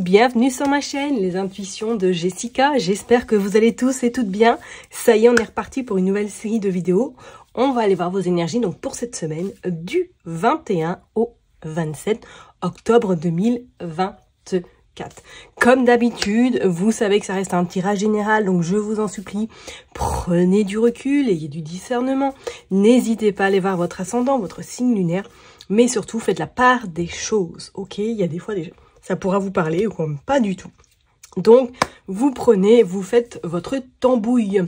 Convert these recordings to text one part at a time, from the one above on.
bienvenue sur ma chaîne, les intuitions de Jessica. J'espère que vous allez tous et toutes bien. Ça y est, on est reparti pour une nouvelle série de vidéos. On va aller voir vos énergies donc pour cette semaine du 21 au 27 octobre 2024. Comme d'habitude, vous savez que ça reste un tirage général, donc je vous en supplie, prenez du recul, ayez du discernement. N'hésitez pas à aller voir votre ascendant, votre signe lunaire, mais surtout faites la part des choses, ok? Il y a des fois ça pourra vous parler ou comme pas du tout. Donc, vous prenez, vous faites votre tambouille.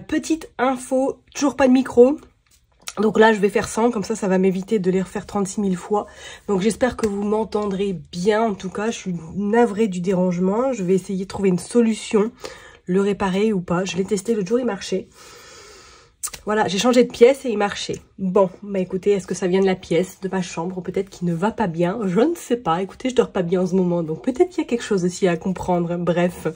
Petite info, toujours pas de micro. Donc là, je vais faire 100, comme ça va m'éviter de les refaire 36 000 fois. Donc j'espère que vous m'entendrez bien. En tout cas, je suis navrée du dérangement. Je vais essayer de trouver une solution, le réparer ou pas. Je l'ai testé l'autre jour, il marchait. Voilà, j'ai changé de pièce et il marchait. Bon, bah écoutez, est-ce que ça vient de la pièce, de ma chambre, ou peut-être qu'il ne va pas bien? Je ne sais pas. Écoutez, je dors pas bien en ce moment, donc peut-être qu'il y a quelque chose aussi à comprendre. Bref.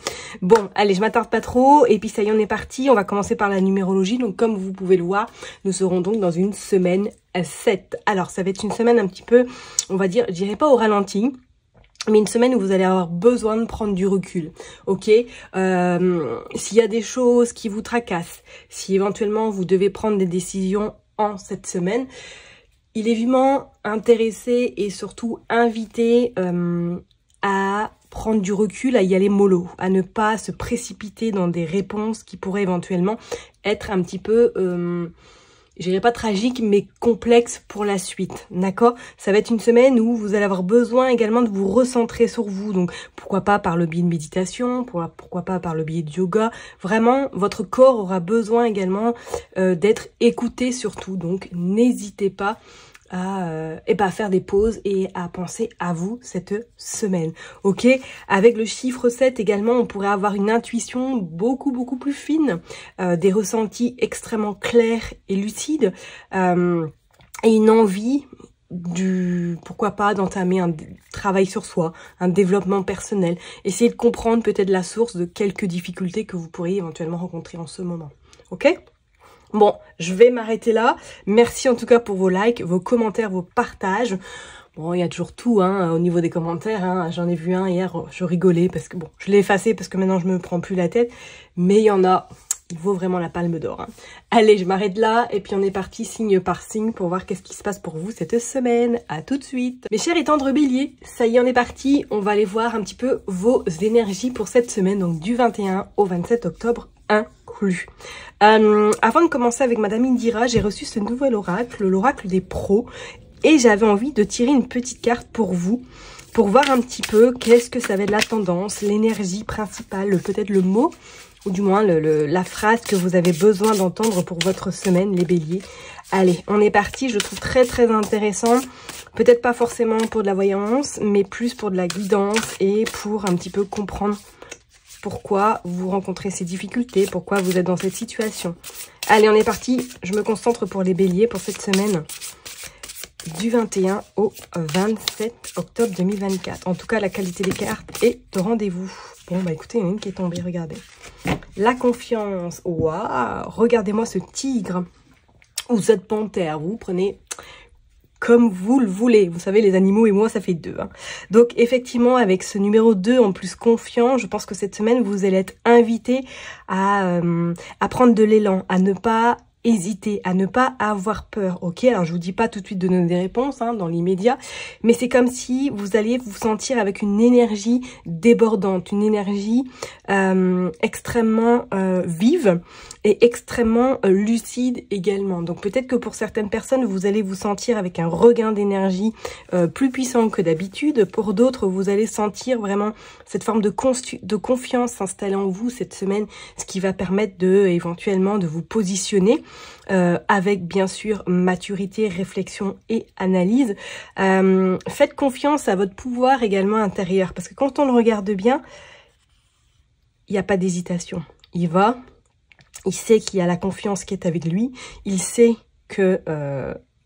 Bon, allez, je m'attarde pas trop. Et puis ça y est, on est parti. On va commencer par la numérologie. Donc comme vous pouvez le voir, nous serons donc dans une semaine 7. Alors, ça va être une semaine un petit peu, on va dire, je dirais pas au ralenti, mais une semaine où vous allez avoir besoin de prendre du recul, ok? S'il y a des choses qui vous tracassent, si éventuellement vous devez prendre des décisions en cette semaine, il est vivement intéressé et surtout invité à prendre du recul, à y aller mollo, à ne pas se précipiter dans des réponses qui pourraient éventuellement être un petit peu... je dirais pas tragique, mais complexe pour la suite, d'accord? Ça va être une semaine où vous allez avoir besoin également de vous recentrer sur vous, donc pourquoi pas par le biais de méditation, pourquoi pas par le biais de yoga. Vraiment, votre corps aura besoin également d'être écouté surtout, donc n'hésitez pas à faire des pauses et à penser à vous cette semaine, ok? Avec le chiffre 7 également, on pourrait avoir une intuition beaucoup plus fine, des ressentis extrêmement clairs et lucides, et une envie pourquoi pas d'entamer un travail sur soi, un développement personnel, essayer de comprendre peut-être la source de quelques difficultés que vous pourriez éventuellement rencontrer en ce moment, ok? Bon, je vais m'arrêter là. Merci en tout cas pour vos likes, vos commentaires, vos partages. Bon, il y a toujours tout au niveau des commentaires. J'en ai vu un hier, je rigolais parce que bon, je l'ai effacé parce que maintenant je me prends plus la tête. Mais il y en a, il vaut vraiment la palme d'or. Allez, je m'arrête là et puis on est parti signe par signe pour voir qu'est-ce qui se passe pour vous cette semaine. À tout de suite. Mes chers et tendres béliers, ça y est, on est parti. On va aller voir un petit peu vos énergies pour cette semaine, donc du 21 au 27 octobre inclus. Avant de commencer avec Madame Indira, j'ai reçu ce nouvel oracle, l'oracle des pros, et j'avais envie de tirer une petite carte pour vous, pour voir un petit peu qu'est-ce que ça va être la tendance, l'énergie principale, peut-être le mot, ou du moins la phrase que vous avez besoin d'entendre pour votre semaine, les béliers. Allez, on est parti, je trouve très intéressant, peut-être pas forcément pour de la voyance, mais plus pour de la guidance et pour un petit peu comprendre pourquoi vous rencontrez ces difficultés, pourquoi vous êtes dans cette situation. Allez, on est parti. Je me concentre pour les béliers pour cette semaine du 21 au 27 octobre 2024. En tout cas, la qualité des cartes est au rendez-vous. Bon, bah écoutez, il y en a une qui est tombée, regardez. La confiance. Waouh! Regardez-moi ce tigre. Ou cette panthère. Vous prenez comme vous le voulez. Vous savez, les animaux et moi, ça fait 2. Donc, effectivement, avec ce numéro 2 en plus confiant, je pense que cette semaine, vous allez être invité à prendre de l'élan, à ne pas hésiter, à ne pas avoir peur, ok? Alors, je vous dis pas tout de suite de donner des réponses dans l'immédiat, mais c'est comme si vous alliez vous sentir avec une énergie débordante, une énergie extrêmement vive et extrêmement lucide également. Donc, peut-être que pour certaines personnes, vous allez vous sentir avec un regain d'énergie plus puissant que d'habitude. Pour d'autres, vous allez sentir vraiment cette forme de confiance s'installer en vous cette semaine, ce qui va permettre éventuellement de vous positionner avec bien sûr maturité, réflexion et analyse. Faites confiance à votre pouvoir également intérieur, parce que quand on le regarde bien, il n'y a pas d'hésitation. Il sait qu'il y a la confiance qui est avec lui, il sait que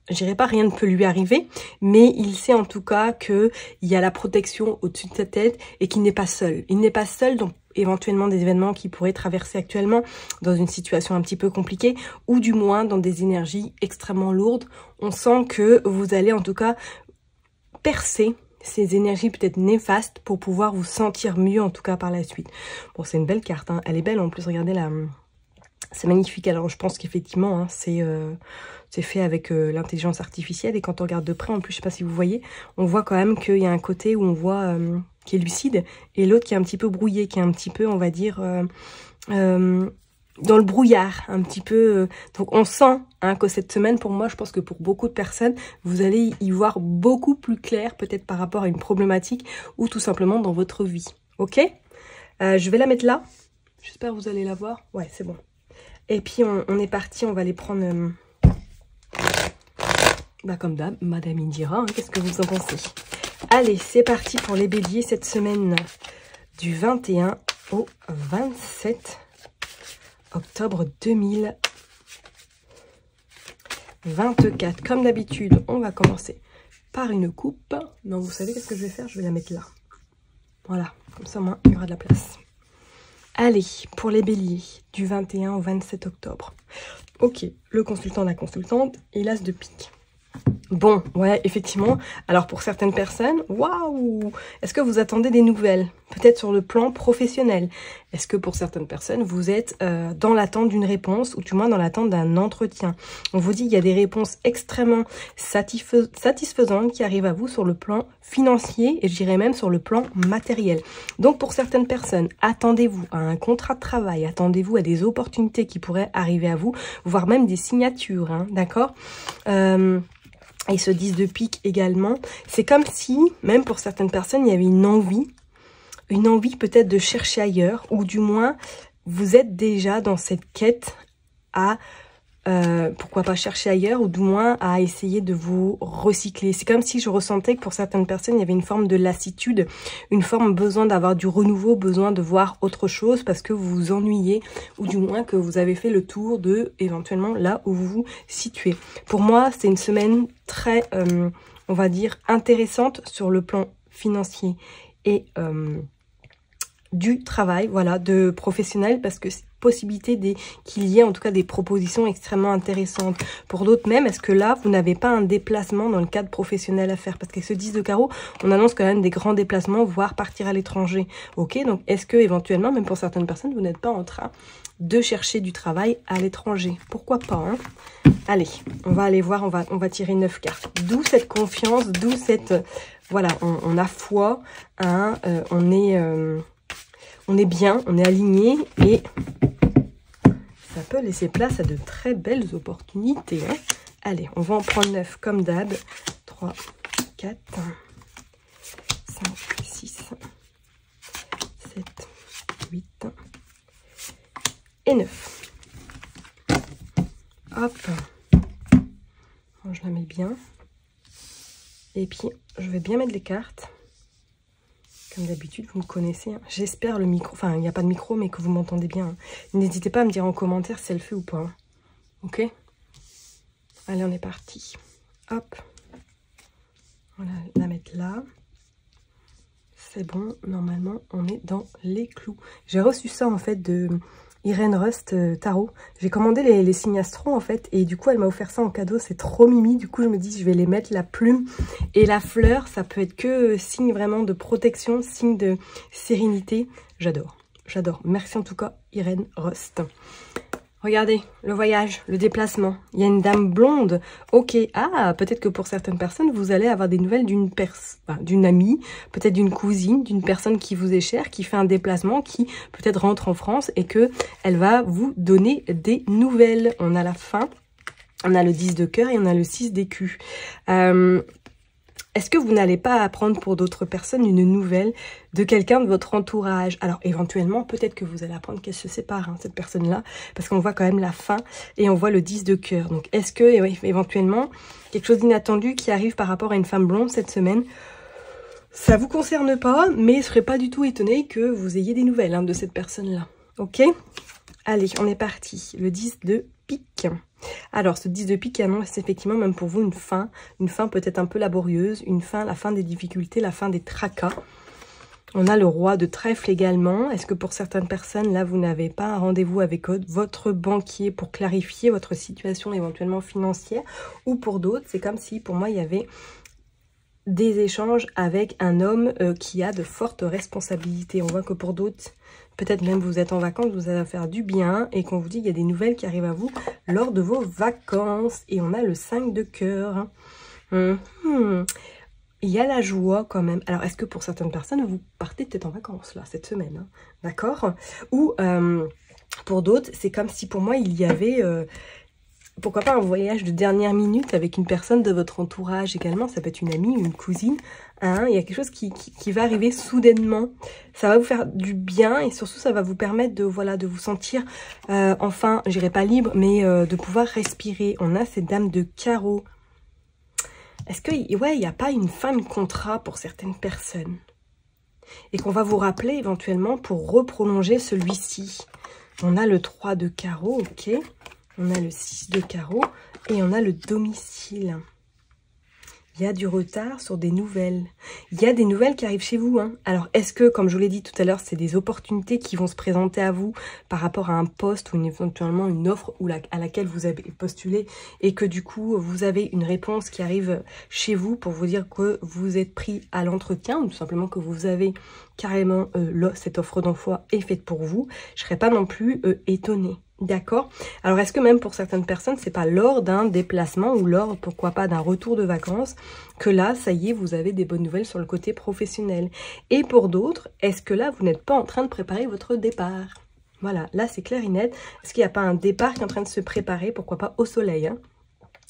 je dirais pas rien ne peut lui arriver, mais il sait en tout cas qu'il y a la protection au-dessus de sa tête et qu'il n'est pas seul. Il n'est pas seul dans éventuellement des événements qui pourraient traverser actuellement dans une situation un petit peu compliquée ou du moins dans des énergies extrêmement lourdes. On sent que vous allez en tout cas percer ces énergies peut-être néfastes pour pouvoir vous sentir mieux en tout cas par la suite. Bon, c'est une belle carte, hein. Elle est belle en plus, regardez là. C'est magnifique. Alors je pense qu'effectivement, hein, c'est fait avec l'intelligence artificielle. Et quand on regarde de près, en plus, je sais pas si vous voyez, on voit quand même qu'il y a un côté où on voit qui est lucide et l'autre qui est un petit peu brouillé, qui est un petit peu, on va dire, dans le brouillard, un petit peu. Donc on sent hein, que cette semaine, pour moi, je pense que pour beaucoup de personnes, vous allez y voir beaucoup plus clair, peut-être par rapport à une problématique ou tout simplement dans votre vie. Ok, je vais la mettre là. J'espère que vous allez la voir. Ouais, c'est bon. Et puis on est parti, on va les prendre comme d'hab, Madame Indira, hein, qu'est-ce que vous en pensez? Allez, c'est parti pour les béliers cette semaine du 21 au 27 octobre 2024. Comme d'habitude, on va commencer par une coupe. Non, vous savez qu'est-ce que je vais faire? Je vais la mettre là. Voilà, comme ça, moi, il y aura de la place. Allez, pour les béliers, du 21 au 27 octobre. Ok, le consultant, la consultante et l'as de pique. Bon, ouais, effectivement. Alors, pour certaines personnes, waouh! Est-ce que vous attendez des nouvelles? Peut-être sur le plan professionnel. Est-ce que pour certaines personnes, vous êtes dans l'attente d'une réponse ou du moins dans l'attente d'un entretien? On vous dit qu'il y a des réponses extrêmement satisfaisantes qui arrivent à vous sur le plan financier et je dirais même sur le plan matériel. Donc, pour certaines personnes, attendez-vous à un contrat de travail, attendez-vous à des opportunités qui pourraient arriver à vous, voire même des signatures, hein, d'accord? Et ce 10 de pique également, c'est comme si, même pour certaines personnes, il y avait une envie peut-être de chercher ailleurs, ou du moins, vous êtes déjà dans cette quête à, pourquoi pas chercher ailleurs, ou du moins à essayer de vous recycler. C'est comme si je ressentais que pour certaines personnes, il y avait une forme de lassitude, une forme besoin d'avoir du renouveau, besoin de voir autre chose, parce que vous vous ennuyez, ou du moins que vous avez fait le tour de, éventuellement, là où vous vous situez. Pour moi, c'est une semaine très, on va dire, intéressante sur le plan financier et du travail, voilà, de professionnel, parce que c'est possibilité qu'il y ait en tout cas des propositions extrêmement intéressantes. Pour d'autres même, est-ce que là, vous n'avez pas un déplacement dans le cadre professionnel à faire? Parce qu'avec ce 10 de carreau, on annonce quand même des grands déplacements, voire partir à l'étranger. Ok, donc est-ce que éventuellement, même pour certaines personnes, vous n'êtes pas en train de chercher du travail à l'étranger? Pourquoi pas, hein? Allez, on va aller voir, on va tirer 9 cartes. D'où cette confiance, d'où cette... voilà, on a foi, hein, on est bien, on est aligné et ça peut laisser place à de très belles opportunités. Hein. Allez, on va en prendre 9 comme d'hab. 3, 4, 5, 6, 7, 8 et 9. Hop. Bon, je la mets bien. Et puis, je vais bien mettre les cartes. Comme d'habitude, vous me connaissez. Hein. J'espère le micro, enfin, il n'y a pas de micro, mais que vous m'entendez bien. Hein. N'hésitez pas à me dire en commentaire si elle fait ou pas. Hein. Ok? Allez, on est parti. Hop. Voilà, la mettre là. C'est bon. Normalement, on est dans les clous. J'ai reçu ça, en fait, de Irène Rust Tarot. J'ai commandé les signes astro, en fait, et du coup, elle m'a offert ça en cadeau. C'est trop mimi. Du coup, je me dis, je vais les mettre. La plume et la fleur, ça peut être que signe vraiment de protection, signe de sérénité. J'adore. J'adore. Merci en tout cas, Irène Rust. Regardez, le voyage, le déplacement. Il y a une dame blonde. Ok, ah, peut-être que pour certaines personnes, vous allez avoir des nouvelles d'une amie, peut-être d'une cousine, d'une personne qui vous est chère, qui fait un déplacement, qui peut-être rentre en France et que elle va vous donner des nouvelles. On a la fin, on a le 10 de cœur et on a le 6 d'écus. Est-ce que vous n'allez pas apprendre pour d'autres personnes une nouvelle de quelqu'un de votre entourage? Alors éventuellement, peut-être que vous allez apprendre qu'elle se sépare, hein, cette personne-là, parce qu'on voit quand même la fin et on voit le 10 de cœur. Donc est-ce que éventuellement, quelque chose d'inattendu qui arrive par rapport à une femme blonde cette semaine, ça vous concerne pas, mais je ne serais pas du tout étonnée que vous ayez des nouvelles hein, de cette personne-là. Ok? Allez, on est parti. Le 10 de pique. Alors, ce 10 de pique annonce effectivement même pour vous une fin peut-être un peu laborieuse, la fin des difficultés, la fin des tracas. On a le roi de trèfle également. Est-ce que pour certaines personnes, là, vous n'avez pas un rendez-vous avec votre banquier pour clarifier votre situation éventuellement financière? Ou pour d'autres, c'est comme si, pour moi, il y avait des échanges avec un homme qui a de fortes responsabilités. On voit que pour d'autres, peut-être même vous êtes en vacances, vous allez faire du bien et qu'on vous dit qu'il y a des nouvelles qui arrivent à vous lors de vos vacances. Et on a le 5 de cœur. Il y a la joie quand même. Alors, est-ce que pour certaines personnes, vous partez peut-être en vacances là, cette semaine, hein, d'accord? Ou pour d'autres, c'est comme si pour moi, il y avait... pourquoi pas un voyage de dernière minute avec une personne de votre entourage également. Ça peut être une amie, une cousine. Hein, il y a quelque chose qui va arriver soudainement. Ça va vous faire du bien et surtout, ça va vous permettre de, voilà, de vous sentir, enfin, je dirais pas libre, mais de pouvoir respirer. On a cette dame de carreau. Est-ce que, ouais, il n'y a pas une fin de contrat pour certaines personnes? Et qu'on va vous rappeler éventuellement pour reprolonger celui-ci. On a le 3 de carreau, ok. On a le 6 de carreau et on a le domicile. Il y a du retard sur des nouvelles. Il y a des nouvelles qui arrivent chez vous. Hein. Alors, est-ce que, comme je vous l'ai dit tout à l'heure, c'est des opportunités qui vont se présenter à vous par rapport à un poste ou éventuellement une offre à laquelle vous avez postulé et que du coup, vous avez une réponse qui arrive chez vous pour vous dire que vous êtes pris à l'entretien ou tout simplement que vous avez carrément cette offre d'emploi est faite pour vous. Je ne serais pas non plus étonnée. D'accord. Alors, est-ce que même pour certaines personnes, c'est pas lors d'un déplacement ou lors, pourquoi pas, d'un retour de vacances, que là, ça y est, vous avez des bonnes nouvelles sur le côté professionnel. Et pour d'autres, est-ce que là, vous n'êtes pas en train de préparer votre départ? Voilà, là, c'est clair et net. Est-ce qu'il n'y a pas un départ qui est en train de se préparer, pourquoi pas, au soleil, hein?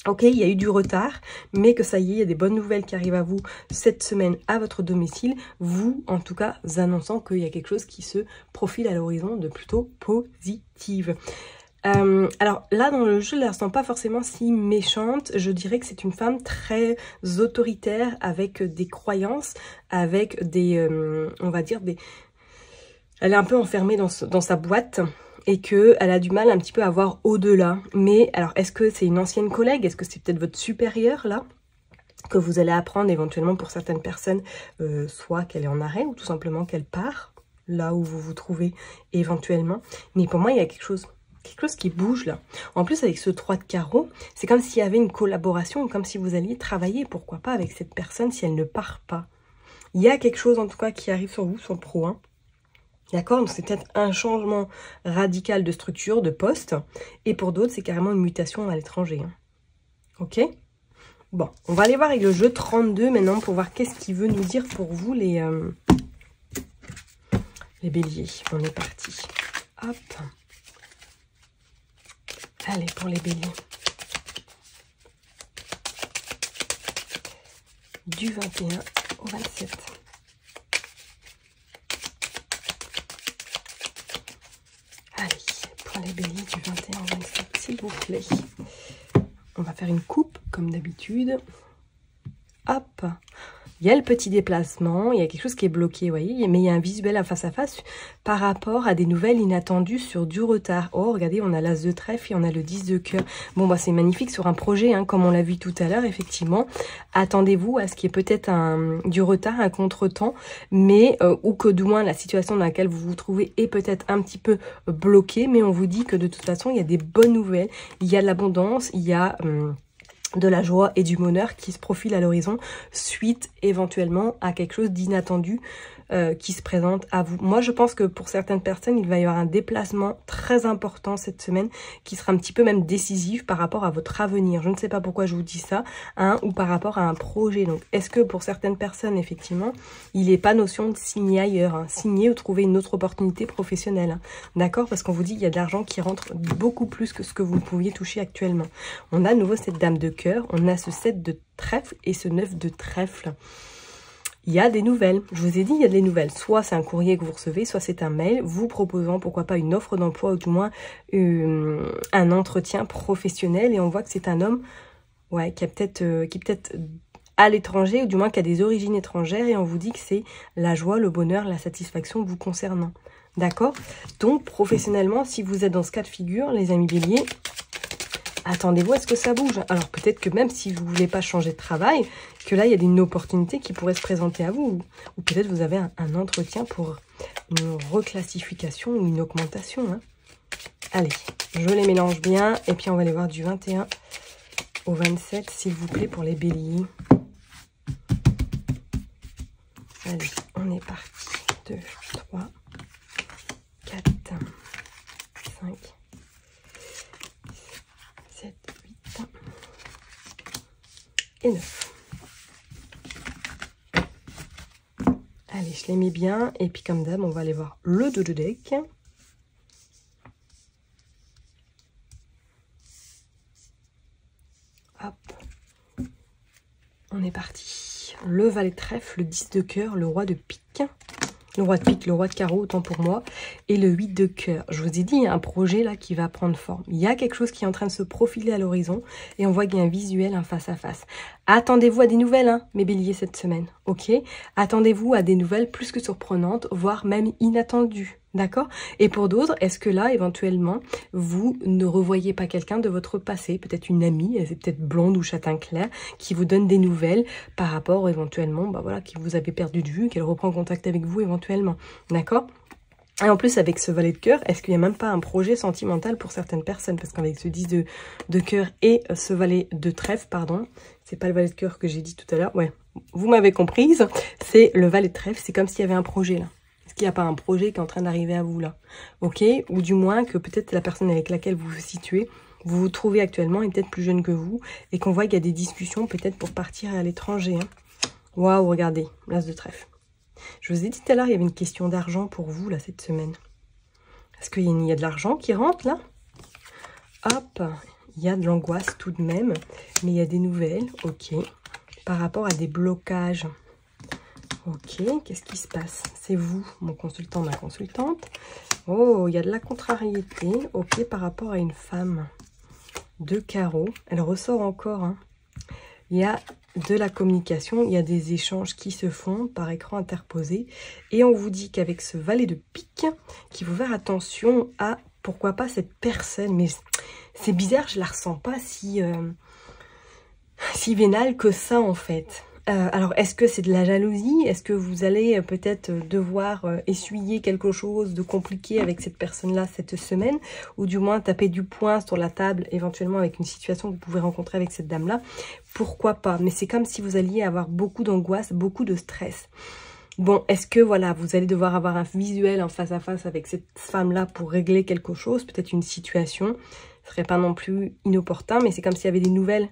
Ok, il y a eu du retard, mais que ça y est, il y a des bonnes nouvelles qui arrivent à vous cette semaine à votre domicile. Vous, en tout cas, annonçant qu'il y a quelque chose qui se profile à l'horizon de plutôt positive. Alors là, dans le jeu, je ne la sens pas forcément si méchante. Je dirais que c'est une femme très autoritaire, avec des croyances, avec des, on va dire, des... Elle est un peu enfermée dans sa boîte. Et qu'elle a du mal un petit peu à voir au-delà. Mais alors, est-ce que c'est une ancienne collègue? Est-ce que c'est peut-être votre supérieur, là? Que vous allez apprendre éventuellement pour certaines personnes, soit qu'elle est en arrêt ou tout simplement qu'elle part, là où vous vous trouvez éventuellement. Mais pour moi, il y a quelque chose qui bouge là. En plus, avec ce 3 de carreau, c'est comme s'il y avait une collaboration, comme si vous alliez travailler, pourquoi pas, avec cette personne si elle ne part pas. Il y a quelque chose en tout cas qui arrive sur vous, sur le pro, hein. D'accord, donc c'est peut-être un changement radical de structure, de poste. Et pour d'autres, c'est carrément une mutation à l'étranger. Hein. Ok? Bon, on va aller voir avec le jeu 32 maintenant pour voir qu'est-ce qu'il veut nous dire pour vous les béliers. On est parti. Hop. Allez, pour les béliers. Du 21 au 27. Allez, pour les béliers du 21 au 27, s'il vous plaît. On va faire une coupe, comme d'habitude. Hop. Il y a le petit déplacement, il y a quelque chose qui est bloqué, vous voyez, mais il y a un visuel à face par rapport à des nouvelles inattendues sur du retard. Oh, regardez, on a l'as de trèfle et on a le 10 de cœur. Bon, bah, c'est magnifique sur un projet, hein, comme on l'a vu tout à l'heure, effectivement. Attendez-vous à ce qu'il y ait peut-être du retard, un contretemps, mais ou que du moins la situation dans laquelle vous vous trouvez est peut-être un petit peu bloquée, mais on vous dit que de toute façon, il y a des bonnes nouvelles, il y a de l'abondance, il y a... de la joie et du bonheur qui se profile à l'horizon suite éventuellement à quelque chose d'inattendu qui se présente à vous. Moi, je pense que pour certaines personnes, il va y avoir un déplacement très important cette semaine qui sera un petit peu même décisif par rapport à votre avenir. Je ne sais pas pourquoi je vous dis ça, hein, ou par rapport à un projet. Donc, est-ce que pour certaines personnes, effectivement, il n'est pas notion de signer ailleurs, hein, signer ou trouver une autre opportunité professionnelle, hein, d'accord? Parce qu'on vous dit qu'il y a de l'argent qui rentre beaucoup plus que ce que vous pouviez toucher actuellement. On a à nouveau cette dame de cœur, on a ce 7 de trèfle et ce 9 de trèfle. Il y a des nouvelles. Je vous ai dit, il y a des nouvelles. Soit c'est un courrier que vous recevez, soit c'est un mail vous proposant, pourquoi pas, une offre d'emploi ou du moins un entretien professionnel. Et on voit que c'est un homme ouais, qui est peut-être à l'étranger ou du moins qui a des origines étrangères. Et on vous dit que c'est la joie, le bonheur, la satisfaction vous concernant. D'accord? Donc, professionnellement, si vous êtes dans ce cas de figure, les amis béliers, attendez-vous à ce que ça bouge. Alors peut-être que même si vous ne voulez pas changer de travail, que là il y a une opportunité qui pourrait se présenter à vous. Ou peut-être vous avez un entretien pour une reclassification ou une augmentation. Hein. Allez, je les mélange bien. Et puis on va aller voir du 21 au 27, s'il vous plaît, pour les béliers. est parti. 2, 3, 4, 5, 7, 8 et 9. Allez, je les mets bien. Et puis comme d'hab, on va aller voir le dos de deck. Hop. On est parti. Le valet de trèfle, le 10 de cœur, le roi de pique. Le roi de pique, le roi de carreau, autant pour moi. Et le 8 de cœur. Je vous ai dit, il y a un projet là qui va prendre forme. Il y a quelque chose qui est en train de se profiler à l'horizon. Et on voit qu'il y a un visuel, un face à face. Attendez-vous à des nouvelles, hein, mes béliers, cette semaine. Ok? Attendez-vous à des nouvelles plus que surprenantes, voire même inattendues. D'accord? Et pour d'autres, est-ce que là, éventuellement, vous ne revoyez pas quelqu'un de votre passé, peut-être une amie, elle est peut-être blonde ou châtain clair, qui vous donne des nouvelles par rapport éventuellement, bah voilà, qui vous avez perdu de vue, qu'elle reprend contact avec vous éventuellement. D'accord? Et en plus, avec ce valet de cœur, est-ce qu'il n'y a même pas un projet sentimental pour certaines personnes? Parce qu'avec ce 10 de cœur et ce valet de trèfle, pardon, c'est pas le valet de cœur que j'ai dit tout à l'heure, ouais, vous m'avez comprise, c'est le valet de trèfle, c'est comme s'il y avait un projet là. Est-ce qu'il n'y a pas un projet qui est en train d'arriver à vous là? Ok? Ou du moins que peut-être la personne avec laquelle vous vous situez, vous vous trouvez actuellement, est peut-être plus jeune que vous, et qu'on voit qu'il y a des discussions peut-être pour partir à l'étranger. Hein. Waouh, regardez, l'as de trèfle. Je vous ai dit tout à l'heure, il y avait une question d'argent pour vous là cette semaine. Est-ce qu'il y a de l'argent qui rentre là? Hop, il y a de l'angoisse tout de même, mais il y a des nouvelles, ok, par rapport à des blocages. Ok, qu'est-ce qui se passe? C'est vous, mon consultant, ma consultante. Oh, il y a de la contrariété, ok, par rapport à une femme. 2 carreaux, elle ressort encore. Hein. Il y a de la communication, il y a des échanges qui se font par écran interposé. Et on vous dit qu'avec ce valet de pique, qu'il faut faire attention à, pourquoi pas, cette personne. Mais c'est bizarre, je la ressens pas si vénale que ça, en fait. Alors, est-ce que c'est de la jalousie? Est-ce que vous allez peut-être devoir essuyer quelque chose de compliqué avec cette personne-là cette semaine? Ou du moins taper du poing sur la table, éventuellement avec une situation que vous pouvez rencontrer avec cette dame-là? Pourquoi pas? Mais c'est comme si vous alliez avoir beaucoup d'angoisse, beaucoup de stress. Bon, est-ce que voilà, vous allez devoir avoir un visuel en face à face avec cette femme-là pour régler quelque chose? Peut-être une situation. Ce serait pas non plus inopportun, mais c'est comme s'il y avait des nouvelles.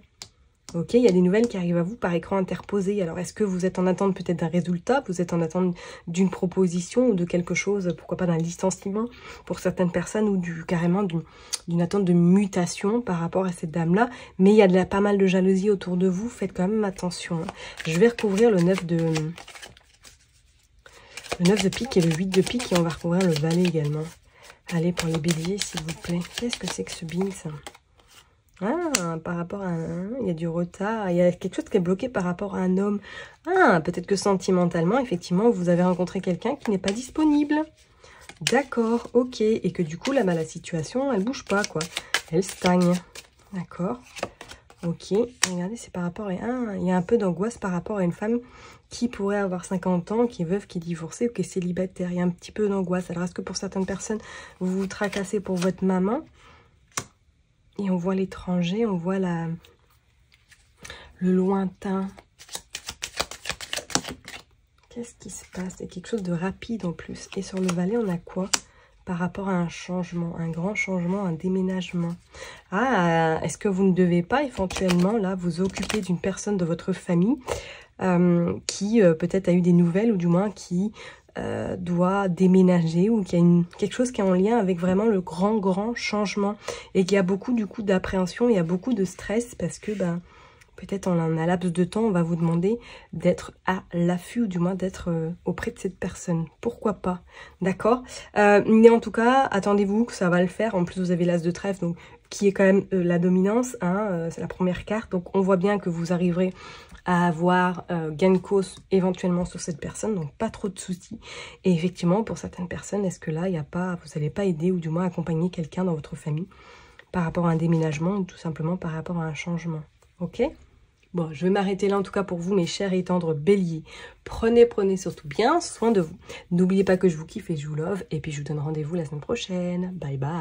Ok, il y a des nouvelles qui arrivent à vous par écran interposé. Alors, est-ce que vous êtes en attente peut-être d'un résultat? Vous êtes en attente d'une proposition ou de quelque chose, pourquoi pas d'un licenciement pour certaines personnes ou carrément d'une attente de mutation par rapport à cette dame-là. Mais il y a pas mal de jalousie autour de vous. Faites quand même attention. Je vais recouvrir le 9 de pique et le 8 de pique et on va recouvrir le valet également. Allez, pour les béliers, s'il vous plaît. Qu'est-ce que c'est que ce bing, ça? Ah, par rapport à il y a du retard, il y a quelque chose qui est bloqué par rapport à un homme. Ah, peut-être que sentimentalement, effectivement, vous avez rencontré quelqu'un qui n'est pas disponible. D'accord, ok. Et que du coup, là, la situation, elle bouge pas, quoi. Elle stagne. D'accord. Ok. Regardez, c'est par rapport à... Ah, il y a un peu d'angoisse par rapport à une femme qui pourrait avoir 50 ans, qui est veuve, qui est divorcée ou qui est célibataire. Il y a un petit peu d'angoisse. Alors, est-ce que pour certaines personnes, vous vous tracassez pour votre maman ? Et on voit l'étranger, on voit le lointain. Qu'est-ce qui se passe? Il y a quelque chose de rapide en plus. Et sur le valet, on a quoi par rapport à un changement, un grand changement, un déménagement? Ah, est-ce que vous ne devez pas éventuellement là vous occuper d'une personne de votre famille qui peut-être a eu des nouvelles ou du moins qui... doit déménager ou qu'il y a quelque chose qui est en lien avec vraiment le grand changement et qu'il y a beaucoup du coup d'appréhension, il y a beaucoup de stress parce que ben, peut-être en un laps de temps on va vous demander d'être à l'affût ou du moins d'être auprès de cette personne. Pourquoi pas? D'accord, mais en tout cas attendez-vous que ça va le faire. En plus vous avez l'as de trèfle donc qui est quand même la dominance, hein, c'est la première carte, donc on voit bien que vous arriverez à avoir gain de cause éventuellement sur cette personne, donc pas trop de soucis. Et effectivement, pour certaines personnes, est-ce que là, il y a pas, vous n'allez pas aider ou du moins accompagner quelqu'un dans votre famille par rapport à un déménagement ou tout simplement par rapport à un changement? Ok? Bon, je vais m'arrêter là en tout cas pour vous, mes chers et tendres béliers. Prenez surtout bien soin de vous. N'oubliez pas que je vous kiffe et je vous love. Et puis je vous donne rendez-vous la semaine prochaine. Bye bye!